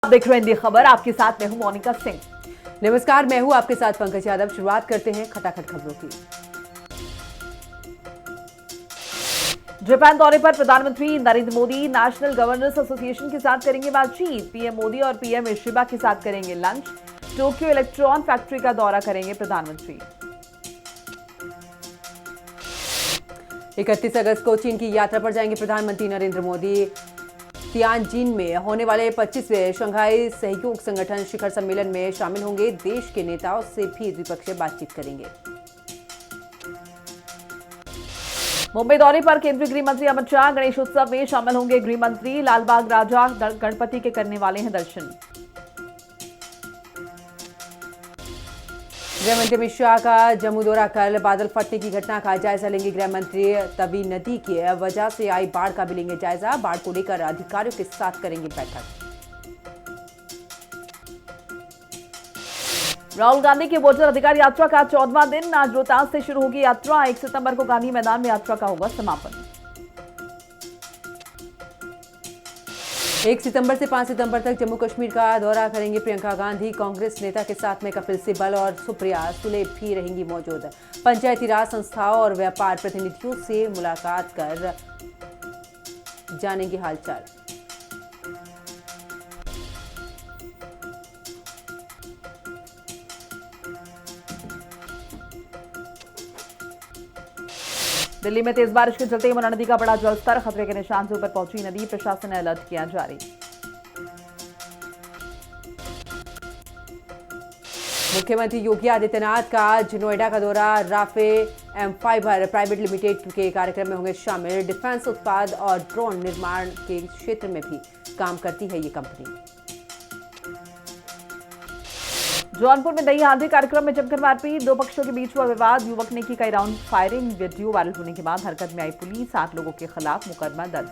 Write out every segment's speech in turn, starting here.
देख रहे हैं हिंदी खबर, आपके साथ मैं हूं मोनिका सिंह। नमस्कार, मैं हूं आपके साथ पंकज यादव। शुरुआत करते हैं खटाखट खबरों की। जापान दौरे पर प्रधानमंत्री Narendra Modi national governors association के साथ करेंगे बातचीत। पीएम मोदी और पीएम इशिबा के साथ करेंगे लंच। टोक्यो इलेक्ट्रॉन फैक्ट्री का दौरा करेंगे प्रधानमंत्री। 31 अगस्त को चीन की यात्रा पर जाएंगे प्रधानमंत्री नरेंद्र मोदी। तियानजिन में होने वाले 25वें शंघाई सहयोग संगठन शिखर सम्मेलन में शामिल होंगे। देश के नेताओं से भी द्विपक्षीय बातचीत करेंगे। मुंबई दौरे पर केंद्रीय गृह मंत्री अमित शाह गणेश उत्सव में शामिल होंगे। गृह मंत्री लालबाग राजा गणपति के करने वाले हैं दर्शन। गृह मंत्री अमित शाह का जम्मू दौरा कल। बादल फटने की घटना का जायजा लेंगे गृह मंत्री। तवी नदी की वजह से आई बाढ़ का भी लेंगे जायजा। बाढ़ को लेकर अधिकारियों के साथ करेंगे बैठक। राहुल गांधी की वोटर अधिकार यात्रा का 14वां दिन। आज रोहतास से शुरू होगी यात्रा। 1 सितंबर को गांधी मैदान में यात्रा का होगा समापन। 1 सितंबर से 5 सितंबर तक जम्मू कश्मीर का दौरा करेंगे प्रियंका गांधी। कांग्रेस नेता के साथ में कपिल सिब्बल और सुप्रिया सुले भी रहेंगी मौजूद। पंचायती राज संस्थाओं और व्यापार प्रतिनिधियों से मुलाकात कर जानेंगे हालचाल। दिल्ली में तेज बारिश के चलते यमुना नदी का बड़ा जलस्तर। खतरे के निशान से ऊपर पहुंची नदी। प्रशासन ने अलर्ट किया जारी। मुख्यमंत्री योगी आदित्यनाथ का आज नोएडा का दौरा। Raphe M fibre private limited के कार्यक्रम में होंगे शामिल। डिफेंस उत्पाद और ड्रोन निर्माण के क्षेत्र में भी काम करती है ये कंपनी। जौनपुर में दही हांडी कार्यक्रम में जमकर मारपीट। 2 पक्षों के बीच हुआ विवाद। युवक ने की कई राउंड फायरिंग। वीडियो वायरल होने के बाद हरकत में आई पुलिस। 7 लोगों के खिलाफ मुकदमा दर्ज।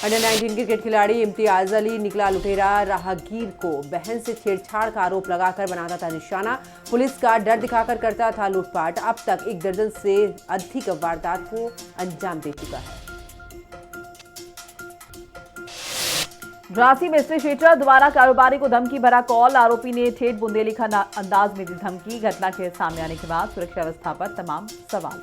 अंडर 19 क्रिकेट खिलाड़ी इम्तियाज अली निकला लुटेरा। राहगीर को बहन से छेड़छाड़ का आरोप लगाकर बनाता था निशाना। पुलिस का डर दिखाकर करता था लूटपाट। अब तक 1 दर्जन से अधिक वारदात को अंजाम दे चुका है। झांसी में स्त्री शेटर द्वारा कारोबारी को धमकी भरा कॉल। आरोपी ने ठेठ बुंदेलिखा अंदाज में दी धमकी। घटना के सामने आने के बाद सुरक्षा व्यवस्था पर तमाम सवाल।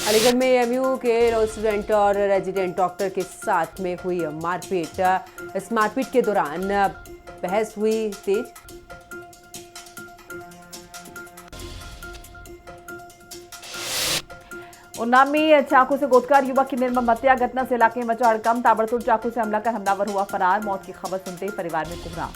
अलीगढ़ में एमयू के स्टूडेंट और रेजिडेंट डॉक्टर के साथ में हुई मारपीट। इस मारपीट के दौरान बहस हुई तेज। उन्नाव में चाकू से गोदकार युवक की निर्मम हत्या। घटना से इलाके में मचा हड़कंप। ताबड़तोड़ चाकू से हमला कर हमलावर हुआ फरार। मौत की खबर सुनते ही परिवार में कोहराम।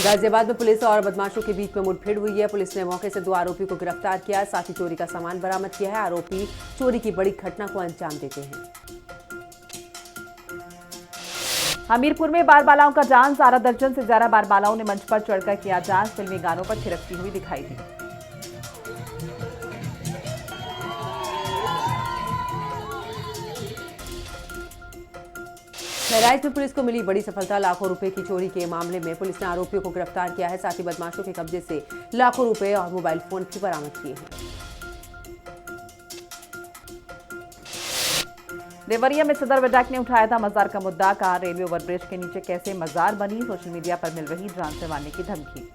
गाजियाबाद में पुलिस और बदमाशों के बीच में मुठभेड़ हुई है। पुलिस ने मौके से 2 आरोपियों को गिरफ्तार किया है। साथ ही चोरी का सामान बरामद किया है। आरोपी चोरी की बड़ी घटना को अंजाम देते हैं। हमीरपुर में बार बालाओं का डांस। 12 दर्जन से ज्यादा बार बालाओं ने मंच पर चढ़कर किया डांस। फिल्मी गानों पर थिरकती हुई दिखाई दी। बहराइच में पुलिस को मिली बड़ी सफलता। लाखों रुपए की चोरी के मामले में पुलिस ने आरोपियों को गिरफ्तार किया है। साथ ही बदमाशों के कब्जे से लाखों रुपए और मोबाइल फोन भी बरामद किए हैं। देवरिया में सदर विधायक ने उठाया था मजार का मुद्दा। कहा रेलवे ओवरब्रिज के नीचे कैसे मजार बनी। सोशल मीडिया पर मिल रही जान से मारने की धमकी।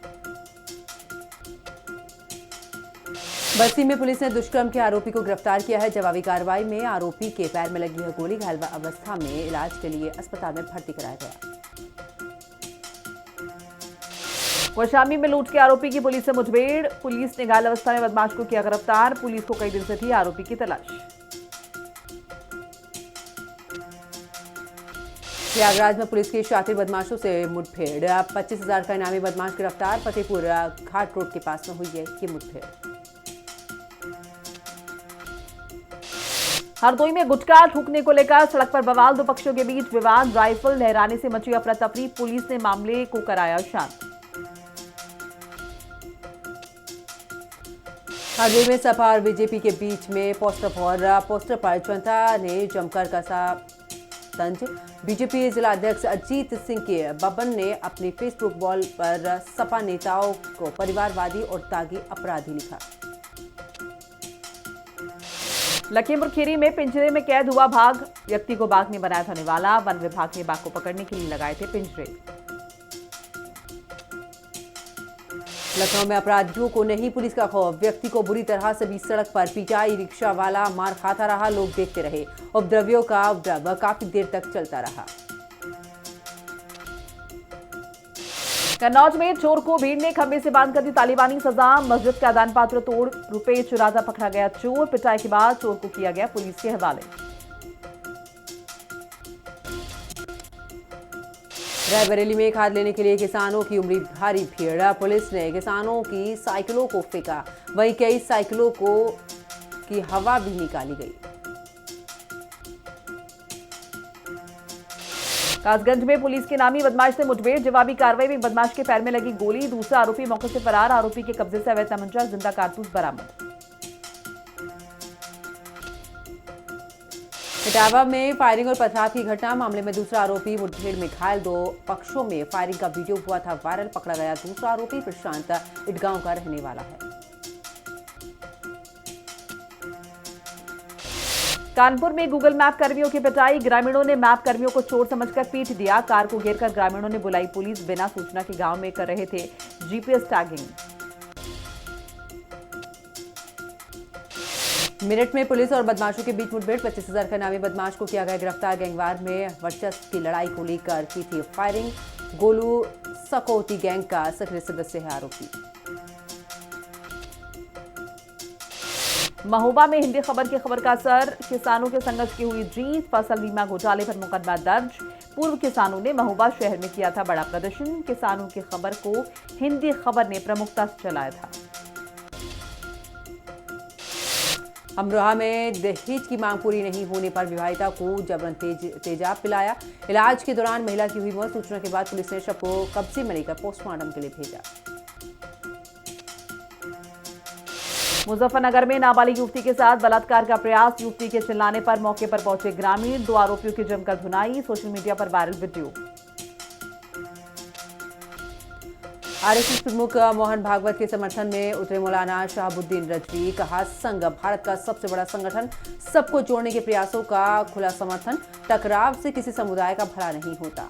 बस्ती में पुलिस ने दुष्कर्म के आरोपी को गिरफ्तार किया है। जवाबी कार्रवाई में आरोपी के पैर में लगी है गोली। घायल अवस्था में इलाज के लिए अस्पताल में भर्ती कराया गया। कौशाम्बी में लूट के आरोपी की पुलिस से मुठभेड़। पुलिस ने घायल अवस्था में बदमाश को किया गिरफ्तार। पुलिस को कई दिन से थी आरोपी की तलाश। प्रयागराज में पुलिस की शातिर बदमाशों से मुठभेड़। 25,000 का इनामी बदमाश गिरफ्तार। फतेहपुर घाट रोड के पास में हुई है ये मुठभेड़। हरदोई में गुटखा थूकने को लेकर सड़क पर बवाल। 2 पक्षों के बीच विवाद। राइफल लहराने से मची अफरा तफरी। पुलिस ने मामले को कराया शांत। हरदोई में सपा और बीजेपी के बीच में पोस्टर पर जनता ने जमकर कसा तंज। बीजेपी जिला अध्यक्ष अजीत सिंह के बब्बन ने अपने फेसबुक वॉल पर सपा नेताओं को परिवारवादी और तागी अपराधी लिखा। लखीमपुर खीरी में पिंजरे में कैद हुआ बाघ, व्यक्ति को बाघ ने बनाया था निवाला। वन विभाग ने बाघ को पकड़ने के लिए लगाए थे पिंजरे। लखनऊ में अपराधियों को नहीं पुलिस का खौफ, व्यक्ति को बुरी तरह से बीच सड़क पर पिटाई, रिक्शा वाला मार खाता रहा, लोग देखते रहे। उपद्रवियों का उपद्रव काफी देर तक चलता रहा। कन्नौज में चोर को भीड़ ने खंबे से बांधकर दी तालिबानी सजा, मस्जिद का दान पात्र तोड़ रुपए चुराता पकड़ा गया चोर। पिटाई के बाद चोर को किया गया पुलिस के हवाले। रायबरेली में खाद लेने के लिए किसानों की उमड़ी भारी भीड़, पुलिस ने किसानों की साइकिलों को फेंका, वहीं कई साइकिलों की हवा भी निकाली गई। कासगंज में पुलिस के नामी बदमाश से मुठभेड़, जवाबी कार्रवाई में बदमाश के पैर में लगी गोली, दूसरा आरोपी मौके से फरार। आरोपी के कब्जे से अवैध तमंचा, जिंदा कारतूस बरामद। इटावा में फायरिंग और पथराव की घटना, मामले में दूसरा आरोपी मुठभेड़ में घायल। दो पक्षों में फायरिंग का वीडियो हुआ था वायरल, पकड़ा गया दूसरा आरोपी प्रशांत इटगांव का रहने वाला है। कानपुर में गूगल मैप कर्मियों की पिटाई, ग्रामीणों ने मैप कर्मियों को चोर समझकर पीट दिया। कार को घेरकर ग्रामीणों ने बुलाई पुलिस, बिना सूचना के गांव में कर रहे थे जीपीएस टैगिंग। मेरठ में पुलिस और बदमाशों के बीच मुठभेड़, 25,000 का नामी बदमाश को किया गया गिरफ्तार। गैंगवार में वर्चस्व की लड़ाई को लेकर की थी फायरिंग, गोलू सकौती गैंग का सक्रिय सदस्य है आरोपी। महोबा में हिंदी खबर की खबर का असर, किसानों के संघर्ष की हुई जीत, फसल बीमा घोटाले पर मुकदमा दर्ज। पूर्व किसानों ने महोबा शहर में किया था बड़ा प्रदर्शन, किसानों की खबर को हिंदी खबर ने प्रमुखता से चलाया था। अमरोहा में दहेज की मांग पूरी नहीं होने पर विवाहिता को जबरन तेजाब पिलाया, इलाज के दौरान महिला की हुई मौत। सूचना के बाद पुलिस ने शव को कब्जे में लेकर पोस्टमार्टम के लिए भेजा। मुजफ्फरनगर में नाबालिग युवती के साथ बलात्कार का प्रयास, युवती के चिल्लाने पर मौके पर पहुंचे ग्रामीण, दो आरोपियों की जमकर धुनाई, सोशल मीडिया पर वायरल वीडियो। आरएसएस प्रमुख मोहन भागवत के समर्थन में उतरे मौलाना शहाबुद्दीन रजवी, कहा संघ भारत का सबसे बड़ा संगठन, सबको जोड़ने के प्रयासों का खुला समर्थन, टकराव से किसी समुदाय का भला नहीं होता।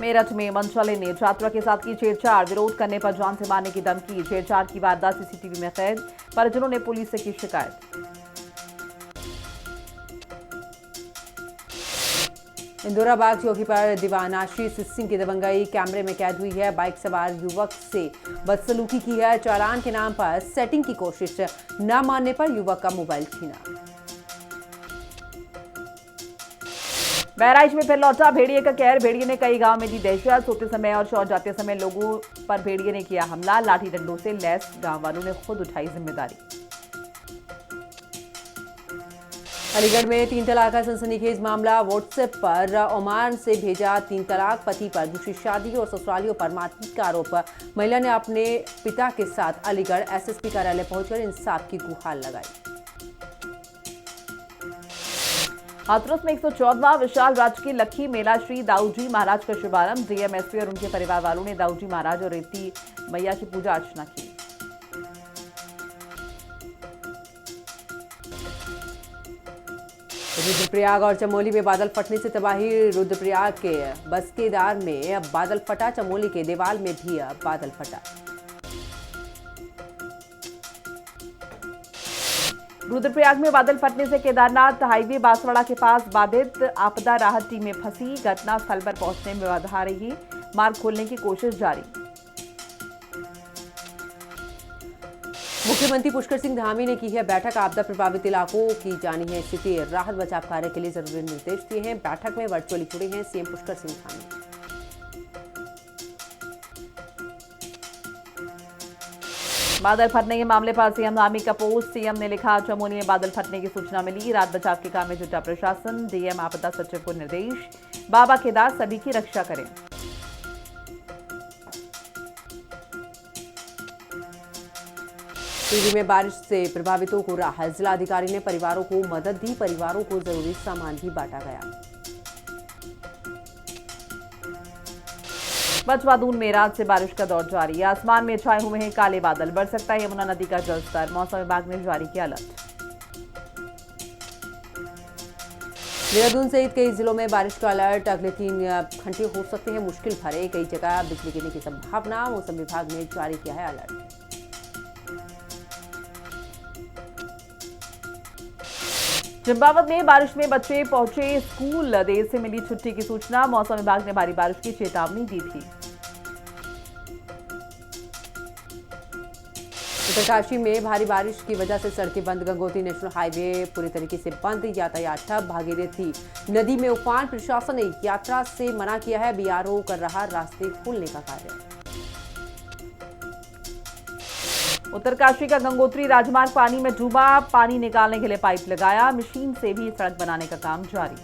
मेरठ में मनचले ने छात्रा के साथ की छेड़छाड़, विरोध करने पर जान से मारने की धमकी, छेड़छाड़ की वारदात सीसीटीवी में कैद, परिजनों ने पुलिस से की शिकायत। इंदौराबाग चौकी पर दीवाना आशीष सिंह की दबंगई कैमरे में कैद हुई है, बाइक सवार युवक से बदसलूकी की है, चालान के नाम पर सेटिंग की कोशिश, न मानने पर युवक का मोबाइल छीना। बहराइच में फिर लौटा भेड़िए का कहर, भेड़िए ने कई गांव में दी दहशत, सोते समय और शौच जाते समय लोगों पर भेड़िए ने किया हमला, लाठी डंडों से लैस गांव वालों ने खुद उठाई जिम्मेदारी। अलीगढ़ में 3 तलाक का सनसनीखेज मामला, व्हाट्सएप पर ओमान से भेजा 3 तलाक, पति पर दूसरी शादी और ससुरालियों पर मारपीट का आरोप, महिला ने अपने पिता के साथ अलीगढ़ एसएसपी कार्यालय पहुंचकर इंसाफ की गुहार लगाई। हाथरस में 114वां विशाल राजकीय लखी मेला श्री दाऊजी महाराज का शुभारंभ, डीएमएसपी और उनके परिवार वालों ने दाऊजी महाराज और रेती मैया की पूजा अर्चना की। रुद्रप्रयाग और चमोली में बादल फटने से तबाही, रुद्रप्रयाग के बस्केदार में बादल फटा, चमोली के देवाल में भी बादल फटा। रुद्रप्रयाग में बादल फटने से केदारनाथ हाईवे बांसवाड़ा के पास बाधित, आपदा राहत टीमें फंसी, घटनास्थल पर पहुंचने में बाधा रही, मार्ग खोलने की कोशिश जारी। मुख्यमंत्री पुष्कर सिंह धामी ने की है बैठक, आपदा प्रभावित इलाकों की जानी है स्थिति, राहत बचाव कार्य के लिए जरूरी निर्देश दिए हैं। बैठक में वर्चुअली जुड़े हैं सीएम पुष्कर सिंह धामी। बादल फटने के मामले पर सीएम धामी का पोस्ट, सीएम ने लिखा, चमोली में बादल फटने की सूचना मिली, रात बचाव के काम में जुटा प्रशासन, डीएम आपदा सचिव को निर्देश, बाबा केदार सभी की रक्षा करें। टिहरी में बारिश से प्रभावितों को राहत, जिलाधिकारी ने परिवारों को मदद दी, परिवारों को जरूरी सामान भी बांटा गया। बचवादून में रात से बारिश का दौर जारी है। आसमान में छाए हुए हैं काले बादल, बढ़ सकता है यमुना नदी का जलस्तर, मौसम विभाग ने जारी किया अलर्ट। देहरादून सहित कई जिलों में बारिश का अलर्ट, अगले 3 घंटे हो सकते हैं मुश्किल भरे, कई जगह बिजली गिरने की संभावना, मौसम विभाग ने जारी किया है अलर्ट। चंपावत में बारिश में बच्चे पहुंचे स्कूल, देर से मिली छुट्टी की सूचना, मौसम विभाग ने भारी बारिश की चेतावनी दी थी। उत्तरकाशी में भारी बारिश की वजह से सड़कें बंद, गंगोत्री नेशनल हाईवे पूरी तरीके से बंद, यातायात ठप, भागीरथी नदी में उफान, प्रशासन ने यात्रा से मना किया है, बीआरओ कर रहा रास्ते खोलने का कार्य। उत्तरकाशी का गंगोत्री राजमार्ग पानी में डूबा, पानी निकालने के लिए पाइप लगाया, मशीन से भी सड़क बनाने का काम जारी।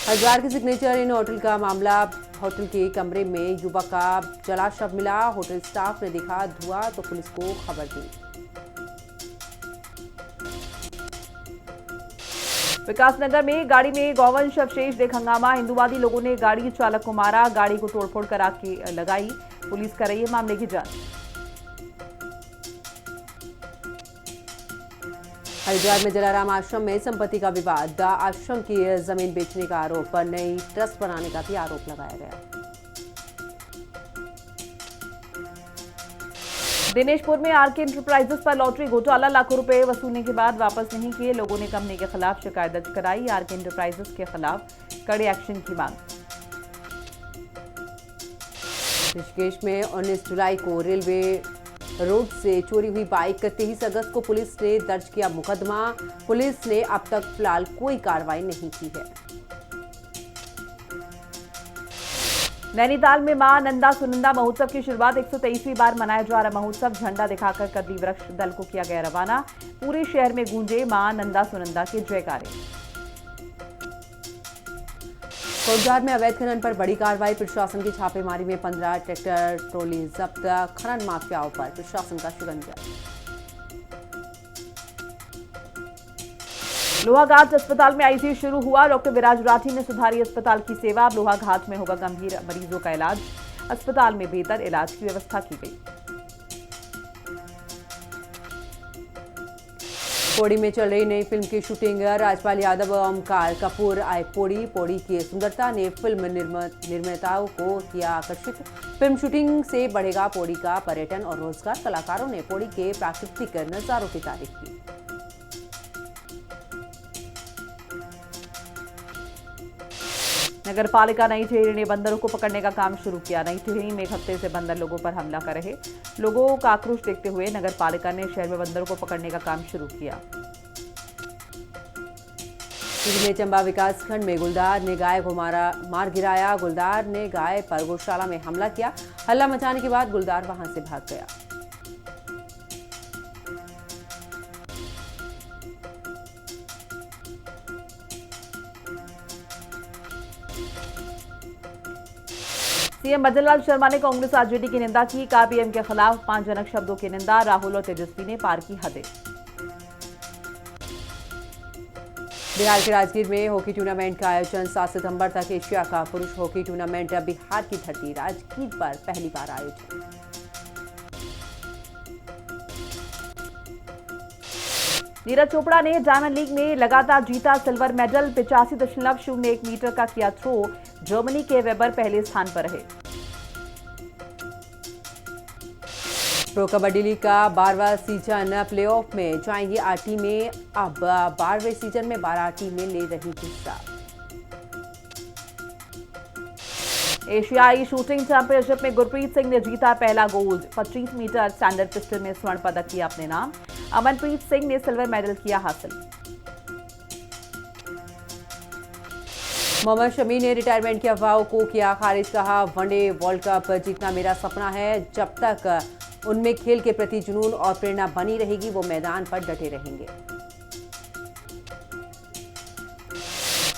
हरिद्वार के सिग्नेचर इन होटल का मामला, होटल के कमरे में युवक का जला शव मिला, होटल स्टाफ ने देखा धुआं तो पुलिस को खबर दी। विकासनगर में गाड़ी में गौवंश अवशेष देख हंगामा, हिंदुवादी लोगों ने गाड़ी चालक को मारा, गाड़ी को तोड़फोड़ कर आग की लगाई, पुलिस कर रही है मामले की जांच। हरिद्वार में जलाराम आश्रम में संपत्ति का विवाद, आश्रम की जमीन बेचने का आरोप पर नई ट्रस्ट बनाने का भी आरोप लगाया गया। दिनेशपुर में आरके एंटरप्राइजेस पर लॉटरी घोटाला, लाखों रुपए वसूलने के बाद वापस नहीं किए, लोगों ने कंपनी के खिलाफ शिकायत दर्ज कराई, आरके एंटरप्राइजेस के खिलाफ कड़े एक्शन की मांग। ऋषिकेश में 19 जुलाई को रेलवे रोड से चोरी हुई बाइक, 23 अगस्त को पुलिस ने दर्ज किया मुकदमा, पुलिस ने अब तक फिलहाल कोई कार्रवाई नहीं की है। नैनीताल में मां नंदा सुनंदा महोत्सव की शुरुआत, 123वीं बार मनाया जा रहा महोत्सव, झंडा दिखाकर कदली वृक्ष दल को किया गया रवाना, पूरे शहर में गूंजे मां नंदा सुनंदा के जयकारे। कोटद्वार में अवैध खनन पर बड़ी कार्रवाई, प्रशासन की छापेमारी में 15 ट्रैक्टर ट्रॉली जब्त, खनन माफियाओं पर प्रशासन का शिकंजा। लोहाघाट अस्पताल में आईसीयू शुरू हुआ, डॉक्टर विराज राठी ने सुधारी अस्पताल की सेवा, लोहाघाट में होगा गंभीर मरीजों का इलाज, अस्पताल में बेहतर इलाज की व्यवस्था की गई। पौड़ी में चल रही नई फिल्म की शूटिंग, राजपाल यादव और ओमकार कपूर आए पौड़ी की सुंदरता ने फिल्म निर्माताओं को किया आकर्षित, फिल्म शूटिंग से बढ़ेगा पौड़ी का पर्यटन और रोजगार, कलाकारों ने पौड़ी के प्राकृतिक नजारों की तारीफ की। नगर पालिका नई टिहरी ने बंदरों को पकड़ने का काम शुरू किया, नई टिहरी में एक हफ्ते से बंदर लोगों पर हमला कर रहे, लोगों का आक्रोश देखते हुए नगर पालिका ने शहर में बंदरों को पकड़ने का काम शुरू किया। टिहरी में चंबा विकासखंड में गुलदार ने गाय को मार गिराया, गुलदार ने गाय पर गौशाला में हमला किया, हल्ला मचाने के बाद गुलदार वहां से भाग गया। सीएम भजनलाल शर्मा ने कांग्रेस आरजेडी की निंदा की, कहा पीएम के खिलाफ अपमानजनक शब्दों की निंदा, राहुल और तेजस्वी ने पार की हदें। बिहार के राजगीर में हॉकी टूर्नामेंट का आयोजन, 7 सितंबर तक एशिया का पुरुष हॉकी टूर्नामेंट बिहार की धरती राजगीर पर पहली बार आयोजन। नीरज चोपड़ा ने डायमंड लीग में लगातार जीता सिल्वर मेडल, 85.01 मीटर का किया थ्रो, जर्मनी के वेबर पहले स्थान पर रहे। प्रो कबड्डी लीग का 12वां सीजन प्लेऑफ में जाएंगी 8 टीमें, अब 12वें सीजन में 12 टीमें ले रही हिस्सा। एशियाई शूटिंग चैंपियनशिप में गुरप्रीत सिंह ने जीता पहला गोल्ड, 25 मीटर स्टैंडर्ड पिस्टल में स्वर्ण पदक किया अपने नाम, अमनप्रीत सिंह ने सिल्वर मेडल किया हासिल। मोहम्मद शमी ने रिटायरमेंट की अफवाहों को किया खारिज, कहा वनडे वर्ल्ड कप जीतना मेरा सपना है, जब तक उनमें खेल के प्रति जुनून और प्रेरणा बनी रहेगी वो मैदान पर डटे रहेंगे।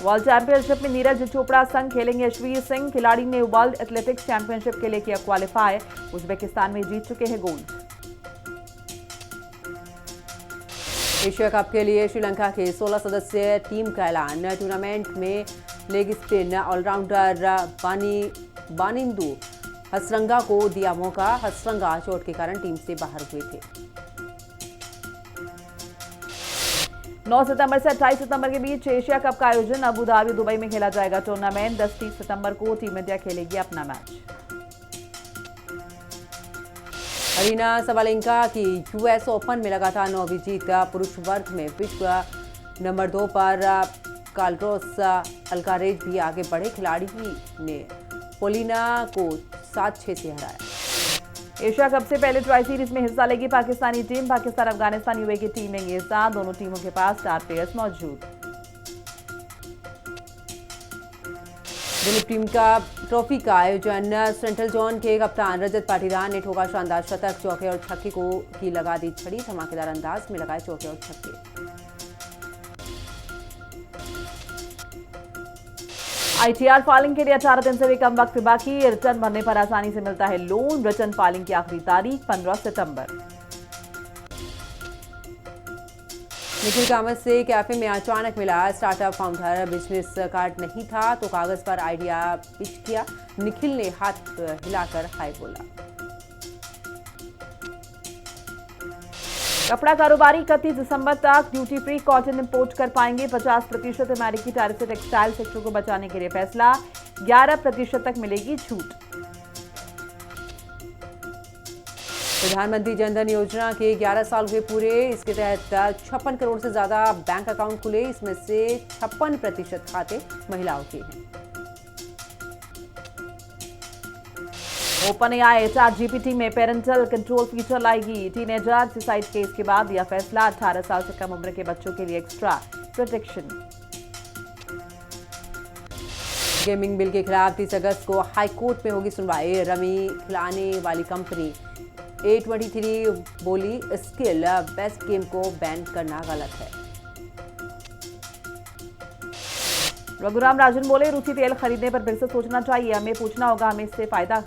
वर्ल्ड चैंपियनशिप में नीरज चोपड़ा संग खेलेंगे यशवीर सिंह। खिलाड़ी ने वर्ल्ड एथलेटिक्स चैंपियनशिप के लिए किया क्वालिफाई। उज्बेकिस्तान में जीत चुके हैं गोल्ड। एशिया कप के लिए श्रीलंका की 16 सदस्यीय टीम का ऐलान। टूर्नामेंट में लेग स्पिन ऑलराउंडर बानिंदु हसरंगा को दिया मौका। हसरंगा चोट के कारण टीम से बाहर हुए थे। 9 सितंबर से 28 सितंबर के बीच एशिया कप का आयोजन। अबू धाबी, दुबई में खेला जाएगा टूर्नामेंट। 10-30 सितंबर को टीम इंडिया खेलेगी अपना मैच। अरीना सबालेंका की यूएस ओपन में लगातार 9वीं जीत। पुरुष वर्ग में विश्व नंबर 2 पर कार्लोस अल्कारेज भी आगे बढ़े। खिलाड़ी ने पोलिना को 7-6 से हराया। एशिया कप से पहले ट्राई सीरीज में हिस्सा लेगी पाकिस्तानी टीम। पाकिस्तान, अफगानिस्तान, यूएई की टीम लेंगे हिस्सा। दोनों टीमों के पास स्टार प्लेयर्स मौजूद। दिलीप टीम का ट्रॉफी का आयोजन। सेंट्रल जोन के कप्तान रजत पाटीदार ने ठोका शानदार शतक। चौके और छक्के की लगा दी छड़ी। धमाकेदार अंदाज में लगाए चौके और छक्के। आईटीआर फाइलिंग के लिए 18 दिन से भी कम वक्त बाकी। रिटर्न भरने पर आसानी से मिलता है लोन। रिटर्न फाइलिंग की आखिरी तारीख 15 सितंबर। निखिल कामत से कैफे में अचानक मिला स्टार्टअप फाउंडर। बिजनेस कार्ड नहीं था तो कागज पर आइडिया पिच किया। निखिल ने हाथ हिलाकर हाय बोला। कपड़ा कारोबारी 31 दिसंबर तक ड्यूटी फ्री कॉटन इंपोर्ट कर पाएंगे। 50% अमेरिकी टैरिफ से टेक्सटाइल सेक्टर को बचाने के लिए फैसला। 11% तक मिलेगी छूट। प्रधानमंत्री जनधन योजना के 11 साल हुए पूरे। इसके तहत 56 करोड़ से ज्यादा बैंक अकाउंट खुले। इसमें से 56% खाते महिलाओं के हैं। ओपन एआई ChatGPT में पेरेंटल कंट्रोल फीचर लाएगी। टीनेजर सुसाइड केस के बाद यह फैसला। 18 साल से कम उम्र के बच्चों के लिए एक्स्ट्रा प्रोटेक्शन। गेमिंग बिल के खिलाफ 30 अगस्त को हाई कोर्ट में होगी सुनवाई। रमी खिलाने वाली कंपनी A23 बोली स्किल बेस्ट गेम को बैन करना गलत है। रघुराम राजन बोले रूसी तेल खरीदने पर फिर से सोचना चाहिए। हमें पूछना होगा हमें इससे फायदा।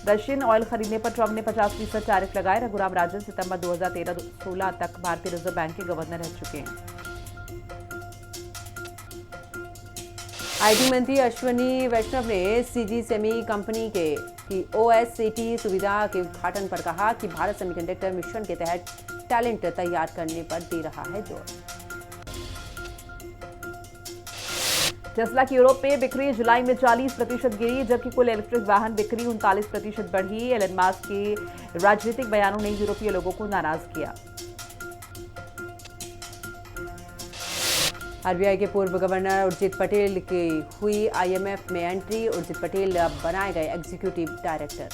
रशियन ऑयल खरीदने पर ट्रंप ने 50% टैरिफ लगाए। रघुराम राजन सितंबर 2013-16 तक भारतीय रिजर्व बैंक के गवर्नर रह चुके हैं। आईटी मंत्री अश्विनी वैष्णव ने सीजी सेमी कंपनी की OSCT सुविधा के उद्घाटन पर कहा कि भारत सेमीकंडक्टर मिशन के तहत टैलेंट तैयार करने पर दे रहा है जोर। टेस्ला की यूरोप में बिक्री जुलाई में 40% गिरी, जबकि कुल इलेक्ट्रिक वाहन बिक्री 39% बढ़ी। एलन मस्क के राजनीतिक बयानों ने यूरोपीय लोगों को नाराज किया। आरबीआई के पूर्व गवर्नर उर्जित पटेल की हुई IMF में एंट्री। उर्जित पटेल बनाए गए एग्जीक्यूटिव डायरेक्टर।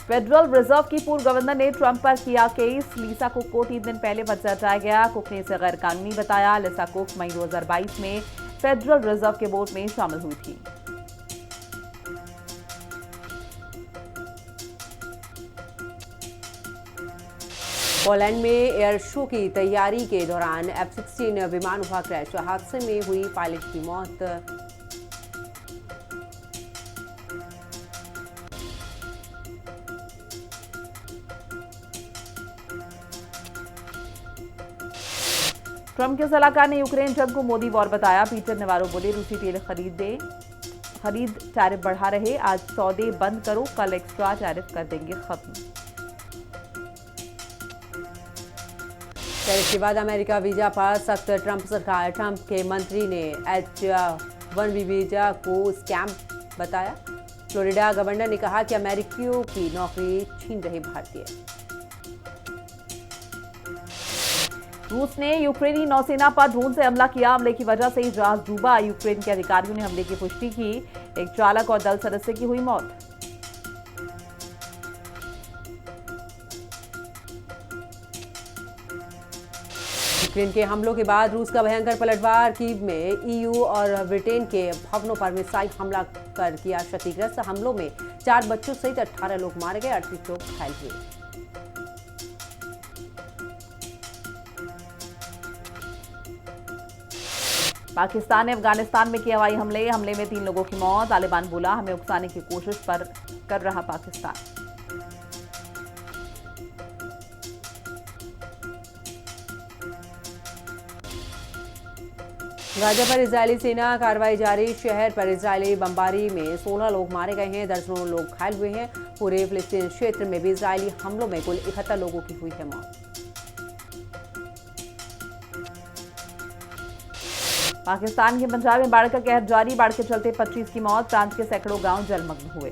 फेडरल रिजर्व की पूर्व गवर्नर ने ट्रंप पर किया केस। लिसा कुक को 3 दिन पहले पद से हटाया गया। कुक ने इसे गैर कानूनी बताया। लिसा कुक मई 2022 में फेडरल रिजर्व के बोर्ड में शामिल हुई थी। पोलैंड में एयर शो की तैयारी के दौरान F-16 विमान हुआ क्रैश। हादसे में हुई पायलट की मौत। ट्रंप के सलाहकार ने यूक्रेन जंग को मोदी वॉर बताया। पीटर नेवारो बोले रूसी तेल खरीद टैरिफ बढ़ा रहे। आज सौदे बंद करो, कल एक्स्ट्रा टैरिफ कर देंगे खत्म। टैरिफ के बाद अमेरिका वीजा पर सख्त। ट्रंप सरकार। ट्रंप के मंत्री ने H-1B वीजा को स्कैम बताया। फ्लोरिडा गवर्नर ने कहा कि अमेरिकियों की नौकरी छीन रहे भारतीय। रूस ने यूक्रेनी नौसेना पर ड्रोन से हमला किया। हमले की वजह से ही जहाज डूबा। यूक्रेन के अधिकारियों ने हमले की पुष्टि की। एक चालक और दल सदस्य की हुई मौत। यूक्रेन के हमलों के बाद रूस का भयंकर पलटवार। कीव में EU और ब्रिटेन के भवनों पर मिसाइल हमला कर किया क्षतिग्रस्त। हमलों में 4 बच्चों सहित 18 लोग मारे गए, 38 लोग घायल हुए। पाकिस्तान ने अफगानिस्तान में किए हवाई हमले में 3 लोगों की मौत। तालिबान बोला, हमें उकसाने की कोशिश पर कर रहा पाकिस्तान। गाजा पर इजरायली सेना कार्रवाई जारी। शहर पर इजरायली बमबारी में 16 लोग मारे गए हैं, दर्जनों लोग घायल हुए हैं। पूरे फिलिस्तीन क्षेत्र में भी इजरायली हमलों में कुल 71 लोगों की हुई है मौत। पाकिस्तान के पंजाब में बाढ़ का कहर जारी। बाढ़ के चलते 25 की मौत। प्रांत के सैकड़ों गांव जलमग्न हुए।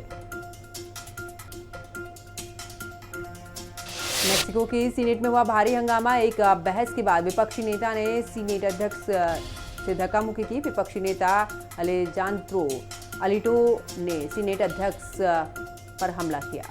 मेक्सिको की सीनेट में हुआ भारी हंगामा। एक बहस के बाद विपक्षी नेता ने सीनेट अध्यक्ष से धक्का-मुक्की की। विपक्षी नेता अलेजांद्रो अलिटो ने सीनेट अध्यक्ष पर हमला किया।